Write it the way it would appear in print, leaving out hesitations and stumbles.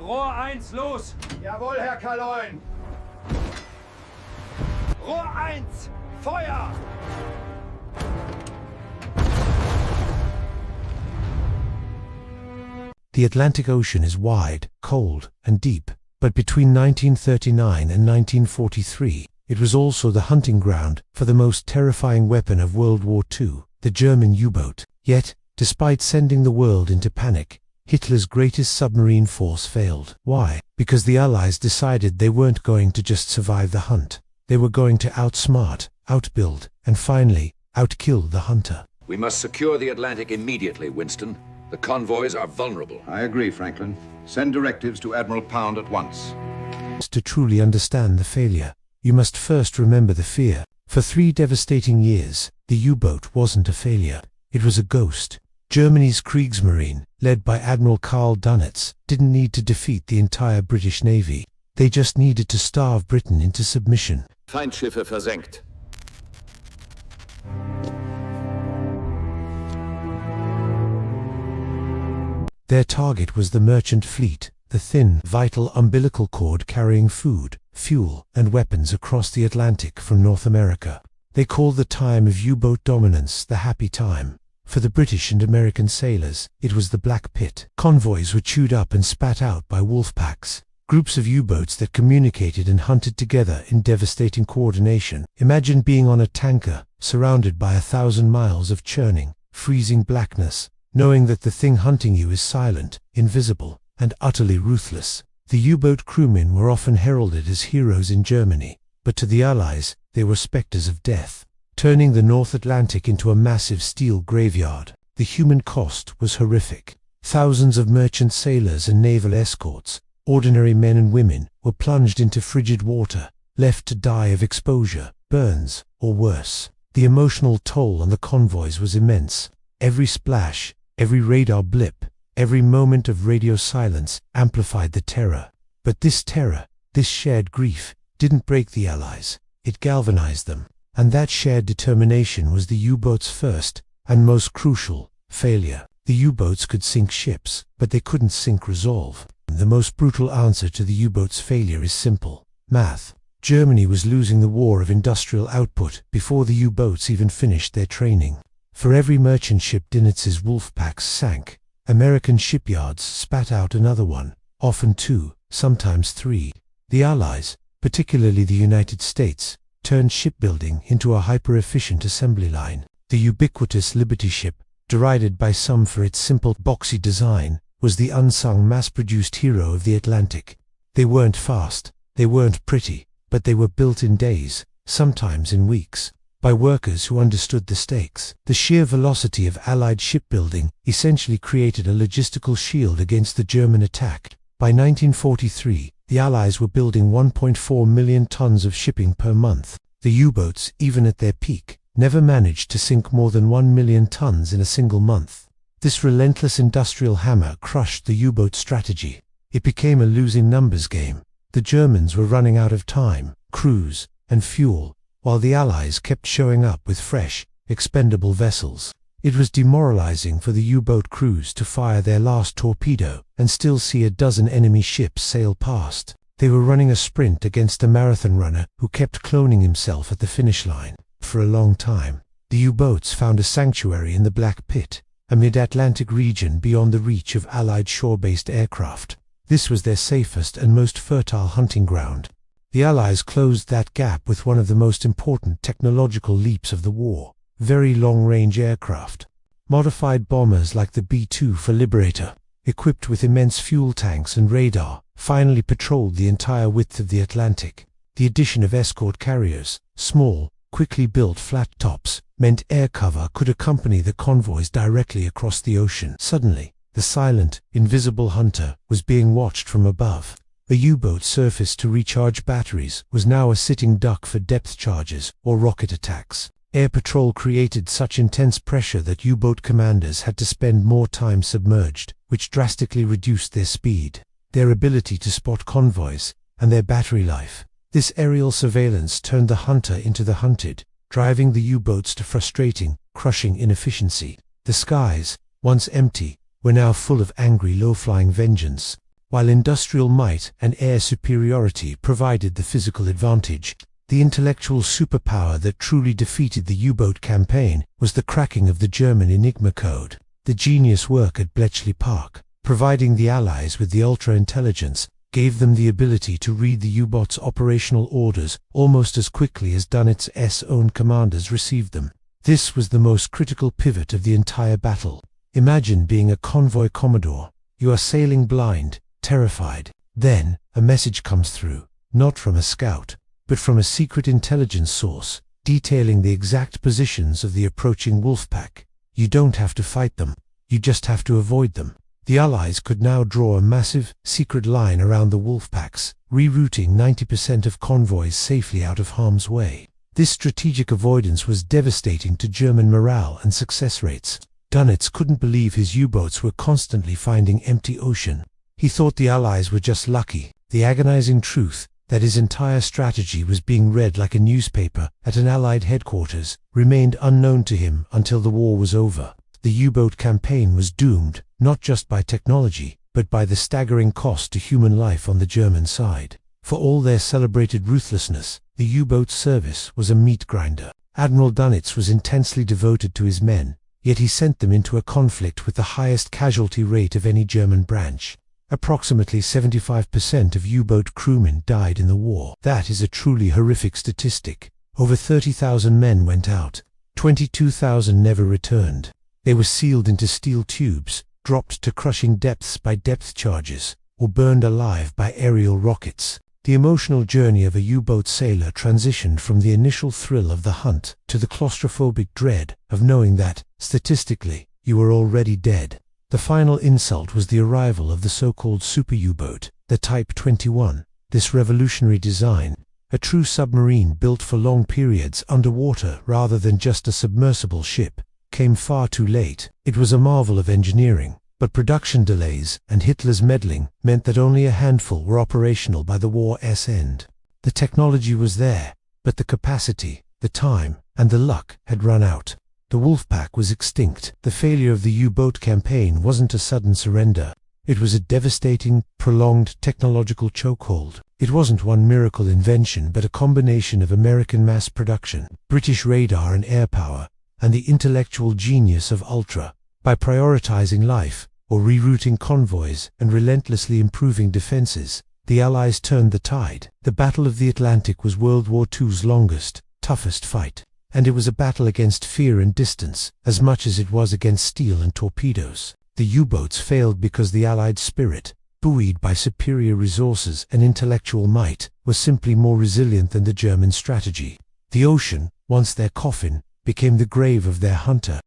Rohr 1, los! Jawohl, Herr Kaloin! Rohr 1, Feuer! The Atlantic Ocean is wide, cold, and deep, but between 1939 and 1943, it was also the hunting ground for the most terrifying weapon of World War II, the German U-boat. Yet, despite sending the world into panic, Hitler's greatest submarine force failed. Why? Because the Allies decided they weren't going to just survive the hunt. They were going to outsmart, outbuild, and finally, outkill the hunter. We must secure the Atlantic immediately, Winston. The convoys are vulnerable. I agree, Franklin. Send directives to Admiral Pound at once. To truly understand the failure, you must first remember the fear. For 3 devastating years, the U-boat wasn't a failure. It was a ghost. Germany's Kriegsmarine, led by Admiral Karl Dönitz, didn't need to defeat the entire British Navy. They just needed to starve Britain into submission. Feindschiffe versenkt. Their target was the merchant fleet, the thin, vital umbilical cord carrying food, fuel, and weapons across the Atlantic from North America. They called the time of U-boat dominance the happy time. For the British and American sailors, it was the Black Pit. Convoys were chewed up and spat out by wolf packs. Groups of U-boats that communicated and hunted together in devastating coordination. Imagine being on a tanker, surrounded by 1,000 miles of churning, freezing blackness, knowing that the thing hunting you is silent, invisible, and utterly ruthless. The U-boat crewmen were often heralded as heroes in Germany, but to the Allies, they were specters of death, turning the North Atlantic into a massive steel graveyard. The human cost was horrific. Thousands of merchant sailors and naval escorts, ordinary men and women, were plunged into frigid water, left to die of exposure, burns, or worse. The emotional toll on the convoys was immense. Every splash, every radar blip, every moment of radio silence amplified the terror. But this terror, this shared grief, didn't break the Allies. It galvanized them. And that shared determination was the U-boat's first, and most crucial, failure. The U-boats could sink ships, but they couldn't sink resolve. The most brutal answer to the U-boat's failure is simple: math. Germany was losing the war of industrial output before the U-boats even finished their training. For every merchant ship Dönitz's wolf packs sank, American shipyards spat out another one, often 2, sometimes 3. The Allies, particularly the United States, turned shipbuilding into a hyper-efficient assembly line. The ubiquitous Liberty ship, derided by some for its simple, boxy design, was the unsung mass-produced hero of the Atlantic. They weren't fast, they weren't pretty, but they were built in days, sometimes in weeks, by workers who understood the stakes. The sheer velocity of Allied shipbuilding essentially created a logistical shield against the German attack. By 1943, the Allies were building 1.4 million tons of shipping per month. The U-boats, even at their peak, never managed to sink more than 1 million tons in a single month. This relentless industrial hammer crushed the U-boat strategy. It became a losing numbers game. The Germans were running out of time, crews, and fuel, while the Allies kept showing up with fresh, expendable vessels. It was demoralizing for the U-boat crews to fire their last torpedo and still see a dozen enemy ships sail past. They were running a sprint against a marathon runner who kept cloning himself at the finish line. For a long time, the U-boats found a sanctuary in the Black Pit, a mid-Atlantic region beyond the reach of Allied shore-based aircraft. This was their safest and most fertile hunting ground. The Allies closed that gap with one of the most important technological leaps of the war: very long-range aircraft. Modified bombers like the B-2 for Liberator, equipped with immense fuel tanks and radar, finally patrolled the entire width of the Atlantic. The addition of escort carriers, small, quickly built flat tops, meant air cover could accompany the convoys directly across the ocean. Suddenly, the silent, invisible hunter was being watched from above. A U-boat surfaced to recharge batteries was now a sitting duck for depth charges or rocket attacks. Air patrol created such intense pressure that U-boat commanders had to spend more time submerged, which drastically reduced their speed, their ability to spot convoys, and their battery life. This aerial surveillance turned the hunter into the hunted, driving the U-boats to frustrating, crushing inefficiency. The skies, once empty, were now full of angry low-flying vengeance. While industrial might and air superiority provided the physical advantage, the intellectual superpower that truly defeated the U-boat campaign was the cracking of the German Enigma code. The genius work at Bletchley Park, providing the Allies with the ultra-intelligence, gave them the ability to read the U-boat's operational orders almost as quickly as Dunit's own commanders received them. This was the most critical pivot of the entire battle. Imagine being a convoy commodore. You are sailing blind, terrified. Then, a message comes through, not from a scout, but from a secret intelligence source, detailing the exact positions of the approaching wolf pack. You don't have to fight them, you just have to avoid them. The Allies could now draw a massive, secret line around the wolf packs, rerouting 90% of convoys safely out of harm's way. This strategic avoidance was devastating to German morale and success rates. Dunitz couldn't believe his U-boats were constantly finding empty ocean. He thought the Allies were just lucky. The agonizing truth that his entire strategy was being read like a newspaper at an Allied headquarters remained unknown to him until the war was over. The U-boat campaign was doomed, not just by technology, but by the staggering cost to human life on the German side. For all their celebrated ruthlessness, the U-boat service was a meat grinder. Admiral Dunitz was intensely devoted to his men, yet he sent them into a conflict with the highest casualty rate of any German branch. Approximately 75% of U-boat crewmen died in the war. That is a truly horrific statistic. Over 30,000 men went out. 22,000 never returned. They were sealed into steel tubes, dropped to crushing depths by depth charges, or burned alive by aerial rockets. The emotional journey of a U-boat sailor transitioned from the initial thrill of the hunt to the claustrophobic dread of knowing that, statistically, you were already dead. The final insult was the arrival of the so-called super U-boat, the Type 21. This revolutionary design, a true submarine built for long periods underwater rather than just a submersible ship, came far too late. It was a marvel of engineering, but production delays and Hitler's meddling meant that only a handful were operational by the war's end. The technology was there, but the capacity, the time, and the luck had run out. The Wolfpack was extinct. The failure of the U-boat campaign wasn't a sudden surrender. It was a devastating, prolonged technological chokehold. It wasn't one miracle invention but a combination of American mass production, British radar and air power, and the intellectual genius of Ultra. By prioritizing life, or rerouting convoys and relentlessly improving defenses, the Allies turned the tide. The Battle of the Atlantic was World War II's longest, toughest fight. And it was a battle against fear and distance, as much as it was against steel and torpedoes. The U-boats failed because the Allied spirit, buoyed by superior resources and intellectual might, was simply more resilient than the German strategy. The ocean, once their coffin, became the grave of their hunter.